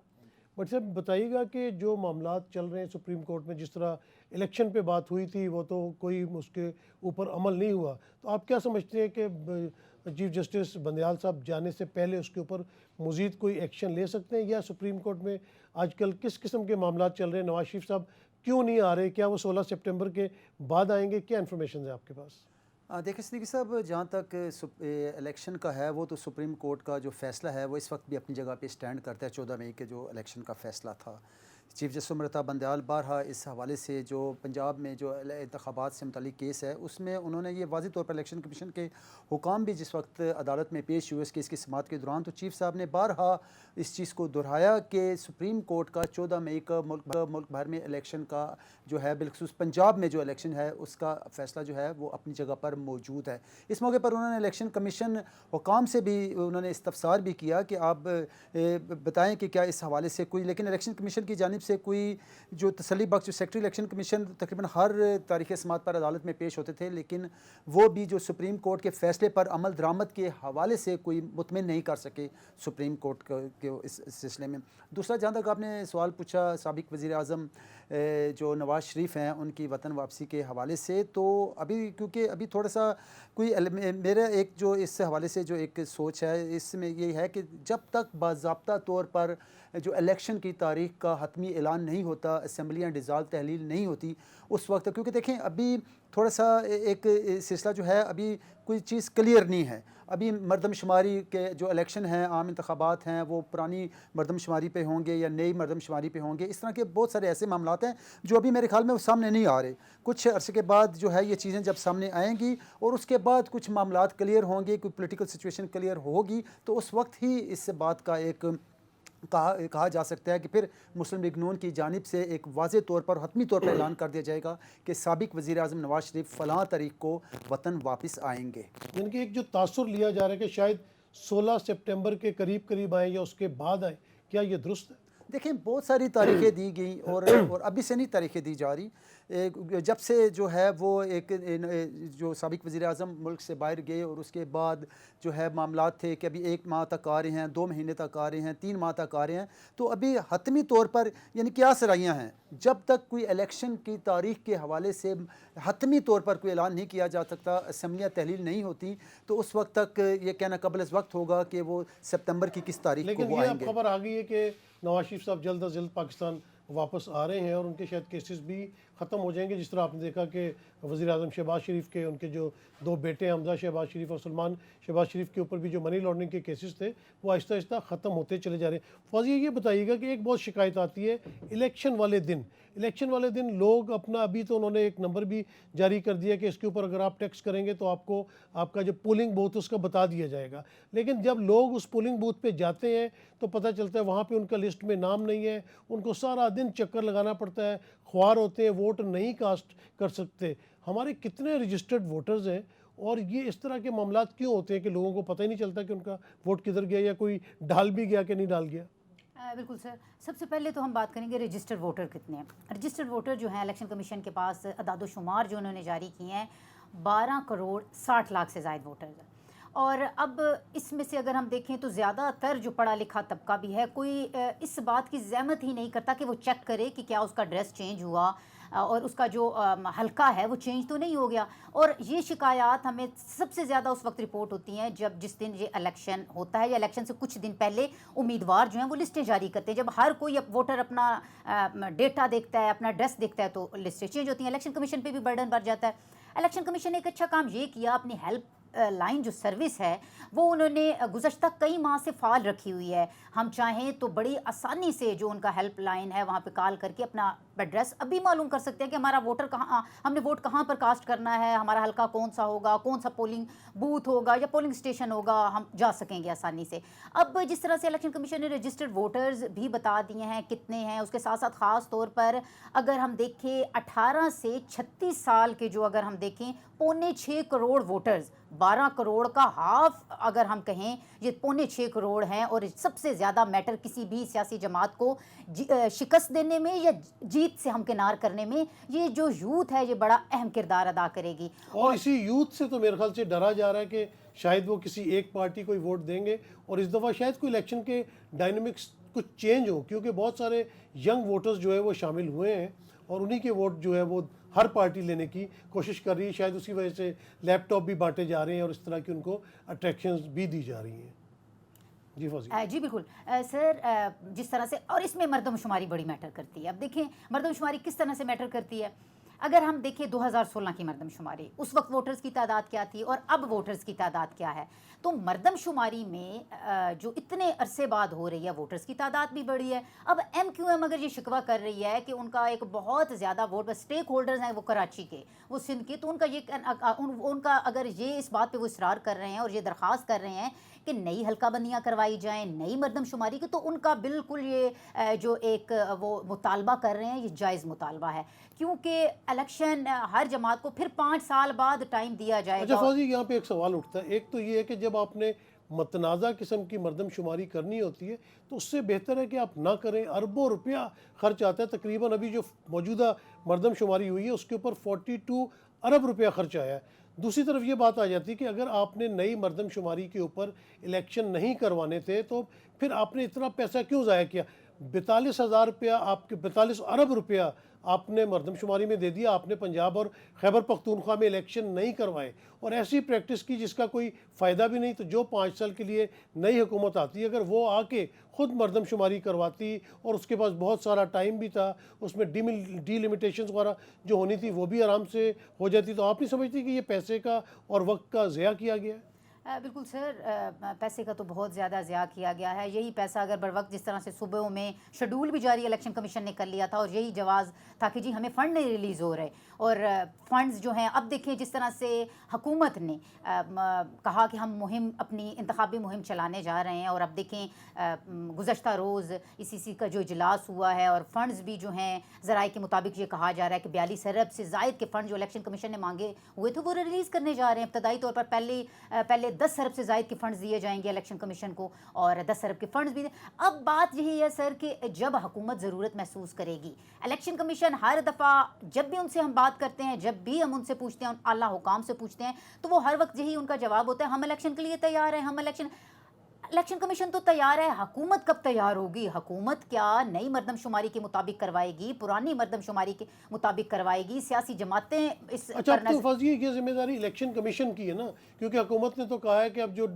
بھٹی صاحب بتائیے گا کہ جو معاملات چل رہے ہیں سپریم کورٹ میں, جس طرح الیکشن پہ بات ہوئی تھی وہ تو کوئی اس کے اوپر عمل نہیں ہوا, تو آپ کیا سمجھتے ہیں کہ چیف جسٹس بندیال صاحب جانے سے پہلے اس کے اوپر مزید کوئی ایکشن لے سکتے ہیں, یا سپریم کورٹ میں آج کل کس قسم کے معاملات چل رہے ہیں؟ نواز شریف صاحب کیوں نہیں آ رہے؟ کیا وہ 16 سپٹمبر کے بعد آئیں گے؟ کیا انفارمیشن ہے آپ کے پاس؟ دیکھیں صدیقی صاحب, جہاں تک الیکشن کا ہے وہ تو سپریم کورٹ کا جو فیصلہ ہے وہ اس وقت بھی اپنی جگہ پہ اسٹینڈ کرتا ہے. 14 مئی کے جو الیکشن کا فیصلہ تھا, چیف جسٹس امرتا بندیال بارہا اس حوالے سے جو پنجاب میں جو انتخابات سے متعلق کیس ہے اس میں انہوں نے یہ واضح طور پر الیکشن کمیشن کے حکام بھی جس وقت عدالت میں پیش ہوئے اس کیس کی سماعت کے دوران, تو چیف صاحب نے بارہا اس چیز کو دہرایا کہ سپریم کورٹ کا 14 مئی کا ملک بھر میں الیکشن کا جو ہے بالخصوص پنجاب میں جو الیکشن ہے اس کا فیصلہ جو ہے وہ اپنی جگہ پر موجود ہے. اس موقع پر انہوں نے الیکشن کمیشن حکام سے بھی انہوں نے استفسار بھی کیا کہ آپ بتائیں کہ کیا اس حوالے سے کوئی, لیکن الیکشن کمیشن کی جانب سے کوئی جو تسلی بخش جو سیکرٹری الیکشن کمیشن تقریباً ہر تاریخ سماعت پر عدالت میں پیش ہوتے تھے, لیکن وہ بھی جو سپریم کورٹ کے فیصلے پر عمل درآمد کے حوالے سے کوئی مطمئن نہیں کر سکے سپریم کورٹ کے اس سلسلے میں. دوسرا, جہاں تک آپ نے سوال پوچھا سابق وزیر اعظم جو نواز شریف ہیں ان کی وطن واپسی کے حوالے سے, تو ابھی کیونکہ ابھی تھوڑا سا کوئی میرا ایک جو اس حوالے سے جو ایک سوچ ہے اس میں یہ ہے کہ جب تک باضابطہ طور پر جو الیکشن کی تاریخ کا حتمی اعلان نہیں ہوتا, اسمبلیاں ڈیزالو تحلیل نہیں ہوتی اس وقت, کیونکہ دیکھیں ابھی تھوڑا سا ایک سلسلہ جو ہے ابھی کوئی چیز کلیئر نہیں ہے. ابھی مردم شماری کے جو الیکشن ہیں, عام انتخابات ہیں, وہ پرانی مردم شماری پہ ہوں گے یا نئی مردم شماری پہ ہوں گے, اس طرح کے بہت سارے ایسے معاملات ہیں جو ابھی میرے خیال میں وہ سامنے نہیں آ رہے. کچھ عرصے کے بعد جو ہے یہ چیزیں جب سامنے آئیں گی اور اس کے بعد کچھ معاملات کلیئر ہوں گے, کوئی پولیٹیکل سچویشن کلیئر ہوگی, تو اس وقت ہی اس بات کا ایک کہا جا سکتا ہے کہ پھر مسلم لیگ نون کی جانب سے ایک واضح طور پر حتمی طور پر اعلان کر دیا جائے گا کہ سابق وزیر اعظم نواز شریف فلاں تاریخ کو وطن واپس آئیں گے. یعنی کہ ایک جو تاثر لیا جا رہا ہے کہ شاید 16 سپٹمبر کے قریب آئیں یا اس کے بعد آئیں, کیا یہ درست ہے؟ دیکھیں بہت ساری تاریخیں دی گئیں اور ابھی سے نہیں تاریخیں دی جا رہی. جب سے جو ہے وہ ایک جو سابق وزیر اعظم ملک سے باہر گئے اور اس کے بعد جو ہے معاملات تھے کہ ابھی 1 ماہ تک آ رہے ہیں, 2 مہینے تک آ رہے ہیں, 3 ماہ تک آ رہے ہیں, تو ابھی حتمی طور پر یعنی کیا سرائیاں ہیں. جب تک کوئی الیکشن کی تاریخ کے حوالے سے حتمی طور پر کوئی اعلان نہیں کیا جا سکتا, اسمبلیاں تحلیل نہیں ہوتی, تو اس وقت تک یہ کہنا قبل از وقت ہوگا کہ وہ سپتمبر کی کس تاریخ کو لیکن وہ یہ آئیں اب گے. خبر آ گئی ہے کہ نواز شریف صاحب جلد از جلد پاکستان واپس آ رہے ہیں اور ان کے شاید کیسز بھی ختم ہو جائیں گے. جس طرح آپ نے دیکھا کہ وزیر اعظم شہباز شریف کے ان کے جو 2 بیٹے حمزہ شہباز شریف اور سلمان شہباز شریف کے اوپر بھی جو منی لانڈرنگ کے کیسز تھے وہ آہستہ آہستہ ختم ہوتے چلے جا رہے ہیں. فوزیہ یہ بتائیے گا کہ ایک بہت شکایت آتی ہے الیکشن والے دن لوگ اپنا, ابھی تو انہوں نے ایک نمبر بھی جاری کر دیا کہ اس کے اوپر اگر آپ ٹیکس کریں گے تو آپ کو آپ کا جو پولنگ بوتھ اس کا بتا دیا جائے گا, لیکن جب لوگ اس پولنگ بوتھ پہ جاتے ہیں تو پتہ چلتا ہے وہاں پہ ان کا لسٹ میں نام نہیں ہے, ان کو سارا دن چکر لگانا پڑتا ہے, خوار ہوتے ہیں, ووٹ نہیں کاسٹ کر سکتے. ہمارے کتنے رجسٹرڈ ووٹرز ہیں اور یہ اس طرح کے معاملات کیوں ہوتے ہیں کہ لوگوں کو پتہ ہی نہیں چلتا کہ ان کا ووٹ کدھر گیا یا کوئی ڈال بھی گیا کہ نہیں ڈال گیا؟ بالکل سر, سب سے پہلے تو ہم بات کریں گے رجسٹرڈ ووٹر کتنے ہیں. رجسٹرڈ ووٹر جو ہیں الیکشن کمیشن کے پاس اعداد و شمار جو انہوں نے جاری کیے ہیں 12 کروڑ 60 لاکھ سے زائد ووٹرز ہیں, اور اب اس میں سے اگر ہم دیکھیں تو زیادہ تر جو پڑھا لکھا طبقہ بھی ہے کوئی اس بات کی زحمت ہی نہیں کرتا کہ وہ چیک کرے کہ کیا اس کا ڈریس چینج ہوا اور اس کا جو حلقہ ہے وہ چینج تو نہیں ہو گیا. اور یہ شکایات ہمیں سب سے زیادہ اس وقت رپورٹ ہوتی ہیں جس دن یہ الیکشن ہوتا ہے یا الیکشن سے کچھ دن پہلے امیدوار جو ہیں وہ لسٹیں جاری کرتے ہیں. جب ہر کوئی ووٹر اپنا ڈیٹا دیکھتا ہے, اپنا ڈریس دیکھتا ہے تو لسٹیں چینج ہوتی ہیں. الیکشن کمیشن پہ بھی برڈن بڑھ جاتا ہے. الیکشن کمیشن نے ایک اچھا کام یہ کیا, اپنی ہیلپ لائن جو سروس ہے وہ انہوں نے گزشتہ کئی ماہ سے فعال رکھی ہوئی ہے. ہم چاہیں تو بڑی آسانی سے جو ان کا ہیلپ لائن ہے وہاں پہ کال کر کے اپنا ایڈریس ابھی معلوم کر سکتے ہیں کہ ہمارا ووٹر کہاں, ہم نے ووٹ کہاں پر کاسٹ کرنا ہے, ہمارا حلقہ کون سا ہوگا, کون سا پولنگ بوتھ ہوگا یا پولنگ اسٹیشن ہوگا, ہم جا سکیں گے آسانی سے. اب جس طرح سے الیکشن کمیشن نے رجسٹرڈ ووٹرز بھی بتا دیے ہیں کتنے ہیں, اس کے ساتھ ساتھ خاص طور پر اگر ہم دیکھیں 18 سے 36 سال کے جو اگر ہم دیکھیں 5.25 کروڑ ووٹرز, 12 کروڑ کا ہاف اگر ہم کہیں یہ 5.25 کروڑ ہیں. اور سب سے زیادہ میٹر کسی بھی سیاسی جماعت کو شکست دینے میں یا جیت سے ہمکنار کرنے میں یہ جو یوتھ ہے یہ بڑا اہم کردار ادا کرے گی. اور اسی یوتھ سے تو میرے خیال سے ڈرا جا رہا ہے کہ شاید وہ کسی ایک پارٹی کو ہی ووٹ دیں گے اور اس دفعہ شاید کوئی الیکشن کے ڈائنامکس کچھ چینج ہوں, کیونکہ بہت سارے ینگ ووٹرز جو ہے وہ شامل ہوئے ہیں اور انہی کے ووٹ جو ہے وہ ہر پارٹی لینے کی کوشش کر رہی ہے. شاید اسی وجہ سے لیپ ٹاپ بھی بانٹے جا رہے ہیں اور اس طرح کی ان کو اٹریکشنز بھی دی جا رہی ہیں. جی فوزی. جی بالکل سر, جس طرح سے اور اس میں مردم شماری بڑی میٹر کرتی ہے. اب دیکھیں مردم شماری کس طرح سے میٹر کرتی ہے. اگر ہم دیکھیں 2016 کی مردم شماری, اس وقت ووٹرز کی تعداد کیا تھی اور اب ووٹرز کی تعداد کیا ہے, تو مردم شماری میں جو اتنے عرصے بعد ہو رہی ہے ووٹرز کی تعداد بھی بڑھی ہے. اب ایم کیو ایم اگر یہ شکوہ کر رہی ہے کہ ان کا ایک بہت زیادہ ووٹ اسٹیک ہولڈرز ہیں وہ کراچی کے, وہ سندھ کے, تو ان کا اگر یہ اس بات پہ وہ اصرار کر رہے ہیں اور یہ درخواست کر رہے ہیں کہ نئی حلقہ بندیاں کروائی جائیں, نئی مردم شماری کی, تو ان کا بالکل یہ جو ایک وہ مطالبہ کر رہے ہیں یہ جائز مطالبہ ہے, کیونکہ الیکشن ہر جماعت کو پھر 5 سال بعد ٹائم دیا جائے گا. اچھا فوزی, یہاں پہ ایک سوال اٹھتا ہے. ایک تو یہ ہے کہ جب آپ نے متنازع قسم کی مردم شماری کرنی ہوتی ہے تو اس سے بہتر ہے کہ آپ نہ کریں. اربوں روپیہ خرچ آتا ہے. تقریباً ابھی جو موجودہ مردم شماری ہوئی ہے اس کے اوپر 42 ارب روپیہ خرچ آیا ہے. دوسری طرف یہ بات آ جاتی ہے کہ اگر آپ نے نئی مردم شماری کے اوپر الیکشن نہیں کروانے تھے تو پھر آپ نے اتنا پیسہ کیوں ضائع کیا. 42,000 روپیہ, آپ کے 42 ارب روپیہ آپ نے مردم شماری میں دے دیا. آپ نے پنجاب اور خیبر پختونخوا میں الیکشن نہیں کروائے اور ایسی پریکٹس کی جس کا کوئی فائدہ بھی نہیں. تو جو 5 سال کے لیے نئی حکومت آتی ہے اگر وہ آ کے خود مردم شماری کرواتی اور اس کے پاس بہت سارا ٹائم بھی تھا, اس میں ڈی لیمیٹیشنز وغیرہ جو ہونی تھی وہ بھی آرام سے ہو جاتی, تو آپ نہیں سمجھتی کہ یہ پیسے کا اور وقت کا ضیاع کیا گیا ہے؟ بالکل سر, پیسے کا تو بہت زیادہ ضیاع کیا گیا ہے. یہی پیسہ اگر بر وقت جس طرح سے صوبوں میں شیڈول بھی جاری الیکشن کمیشن نے کر لیا تھا اور یہی جواز تھا کہ جی ہمیں فنڈ نہیں ریلیز ہو رہے, اور فنڈز جو ہیں اب دیکھیں جس طرح سے حکومت نے کہا کہ ہم اپنی انتخابی مہم چلانے جا رہے ہیں, اور اب دیکھیں گزشتہ روز ECC کا جو اجلاس ہوا ہے اور فنڈز بھی جو ہیں ذرائع کے مطابق یہ کہا جا رہا ہے کہ 42 ارب سے زائد کے فنڈ جو الیکشن کمیشن نے مانگے ہوئے تھے وہ ریلیز کرنے جا رہے ہیں. ابتدائی طور پر پہلے 10 ارب سے زائد کے فنڈز دیے جائیں گے الیکشن کمیشن کو, اور 10 ارب کے فنڈز بھی. اب بات یہی ہے سر کہ جب حکومت ضرورت محسوس کرے گی, الیکشن کمیشن ہر دفعہ جب بھی ان سے ہم بات کرتے ہیں, جب بھی ہم ان سے پوچھتے ہیں, اعلیٰ حکام سے پوچھتے ہیں, تو وہ ہر وقت یہی ان کا جواب ہوتا ہے ہم الیکشن کے لیے تیار ہیں, ہم الیکشن کمیشن تو تیار ہے, حکومت کب تیار ہوگی. حکومت کیا نئی مردم شماری کے مطابق کروائے گی, پرانی مردم شماری کے مطابق کروائے گی. سیاسی جماعتیں اس اچھا تو فضی یہ ذمہ داری الیکشن کمیشن کی ہے نا, کیونکہ حکومت نے تو کہا ہے کہ اب جو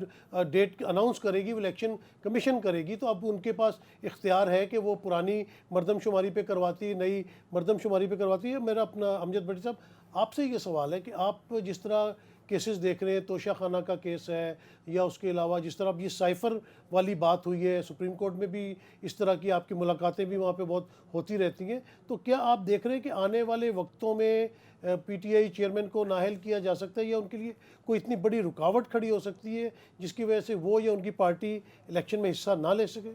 ڈیٹ اناؤنس کرے گی وہ الیکشن کمیشن کرے گی, تو اب ان کے پاس اختیار ہے کہ وہ پرانی مردم شماری پہ کرواتی, نئی مردم شماری پہ کرواتی ہے. میرا اپنا امجد بھٹی صاحب آپ سے یہ سوال ہے کہ آپ جس طرح کیسز دیکھ رہے ہیں, توشہ خانہ کا کیس ہے یا اس کے علاوہ جس طرح اب یہ سائفر والی بات ہوئی ہے, سپریم کورٹ میں بھی اس طرح کی آپ کی ملاقاتیں بھی وہاں پہ بہت ہوتی رہتی ہیں, تو کیا آپ دیکھ رہے ہیں کہ آنے والے وقتوں میں PTI چیئرمین کو نااہل کیا جا سکتا ہے یا ان کے لیے کوئی اتنی بڑی رکاوٹ کھڑی ہو سکتی ہے جس کی وجہ سے وہ یا ان کی پارٹی الیکشن میں حصہ نہ لے سکے؟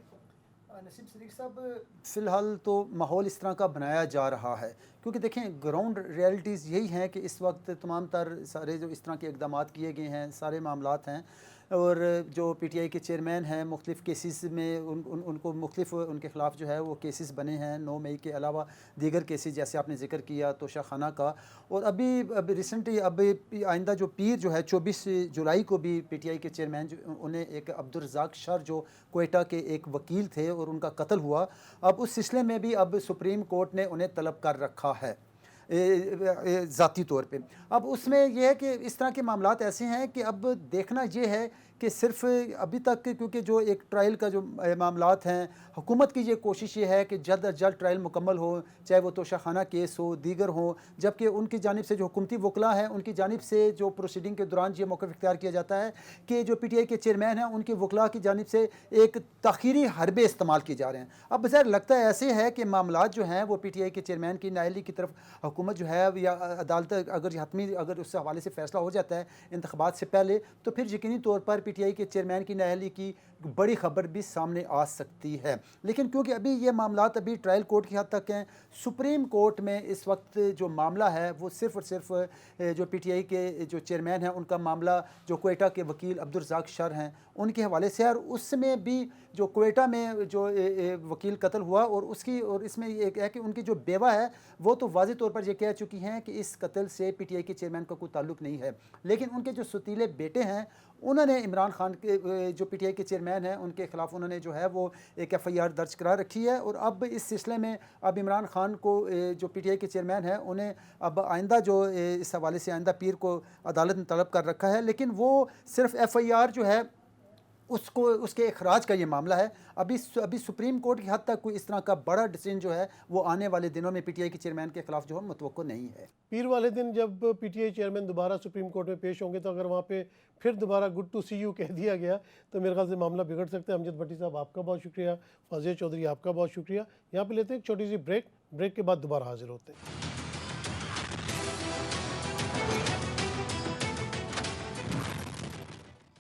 نسیم صدیق صاحب, فی الحال تو ماحول اس طرح کا بنایا جا رہا ہے, کیونکہ دیکھیں گراؤنڈ ریالٹیز یہی ہیں کہ اس وقت تمام تر سارے جو اس طرح کے اقدامات کیے گئے ہیں, سارے معاملات ہیں اور جو پی ٹی آئی کے چیئرمین ہیں مختلف کیسز میں ان کو مختلف ان کے خلاف جو ہے وہ کیسز بنے ہیں 9 مئی کے علاوہ دیگر کیسز جیسے آپ نے ذکر کیا توشہ خانہ کا. اور ابھی ریسنٹلی آئندہ جو پیر جو ہے 24 جولائی کو بھی پی ٹی آئی کے چیئرمین انہیں ایک عبدالرزاق شر جو کوئٹہ کے ایک وکیل تھے اور ان کا قتل ہوا. اب اس سلسلے میں بھی اب سپریم کورٹ نے انہیں طلب کر رکھا ہے ذاتی طور پہ. اب اس میں یہ ہے کہ اس طرح کے معاملات ایسے ہیں کہ اب دیکھنا یہ ہے کہ صرف ابھی تک کیونکہ جو ایک ٹرائل کا جو معاملات ہیں حکومت کی یہ کوشش یہ ہے کہ جلد از جلد ٹرائل مکمل ہو, چاہے وہ توشہ خانہ کیس ہو دیگر ہوں, جبکہ ان کی جانب سے جو حکومتی وکلاء ہیں ان کی جانب سے جو پروسیڈنگ کے دوران یہ موقف اختیار کیا جاتا ہے کہ جو پی ٹی آئی کے چیئرمین ہیں ان کے وکلاء کی جانب سے ایک تاخیری حربے استعمال کیے جا رہے ہیں. اب بظاہر لگتا ہے ایسے ہے کہ معاملات جو ہیں وہ پی ٹی آئی کے چیئرمین کی نااہلی کی طرف حکومت جو ہے یا عدالت اگر حتمی اگر اس حوالے سے فیصلہ ہو جاتا ہے انتخابات سے پہلے تو پھر یقینی طور پر پی ٹی آئی کے چیئرمین کی نااہلی کی بڑی خبر بھی سامنے آ سکتی ہے. لیکن کیونکہ ابھی یہ معاملات ابھی ٹرائل کورٹ کی حد تک ہیں, سپریم کورٹ میں اس وقت جو معاملہ ہے وہ صرف اور صرف جو پی ٹی آئی کے جو چیئرمین ہیں ان کا معاملہ جو کوئٹہ کے وکیل عبدالرزاق شر ہیں ان کے حوالے سے, اور اس میں بھی جو کوئٹہ میں جو وکیل قتل ہوا اور اس میں ایک ہے کہ ان کی جو بیوہ ہے وہ تو واضح طور پر یہ کہہ چکی ہیں کہ اس قتل سے پی ٹی آئی کے چیئرمین کا کوئی تعلق نہیں ہے. لیکن ان کے جو ستیلے بیٹے ہیں انہوں نے عمران خان کے جو پی ٹی آئی کے چیئرمین ہیں ان کے خلاف انہوں نے جو ہے وہ ایک ایف آئی آر درج کرا رکھی ہے. اور اب اس سلسلے میں اب عمران خان کو جو پی ٹی آئی کے چیئرمین ہیں انہیں اب آئندہ جو اس حوالے سے آئندہ پیر کو عدالت نے طلب کر رکھا ہے, لیکن وہ صرف ایف آئی آر جو ہے اس کے اخراج کا یہ معاملہ ہے. ابھی سپریم کورٹ کی حد تک کوئی اس طرح کا بڑا ڈیسیژن جو ہے وہ آنے والے دنوں میں پی ٹی آئی کے چیئرمین کے خلاف جو ہے متوقع نہیں ہے. پیر والے دن جب پی ٹی آئی چیئرمین دوبارہ سپریم کورٹ میں پیش ہوں گے تو اگر وہاں پہ پھر دوبارہ گڈ ٹو سی یو کہہ دیا گیا تو میرے خیال سے معاملہ بگڑ سکتا ہے. امجد بھٹی صاحب آپ کا بہت شکریہ, فازیہ چودھری آپ کا بہت شکریہ. یہاں پہ لیتے ہیں ایک چھوٹی سی بریک کے بعد دوبارہ حاضر ہوتے ہیں.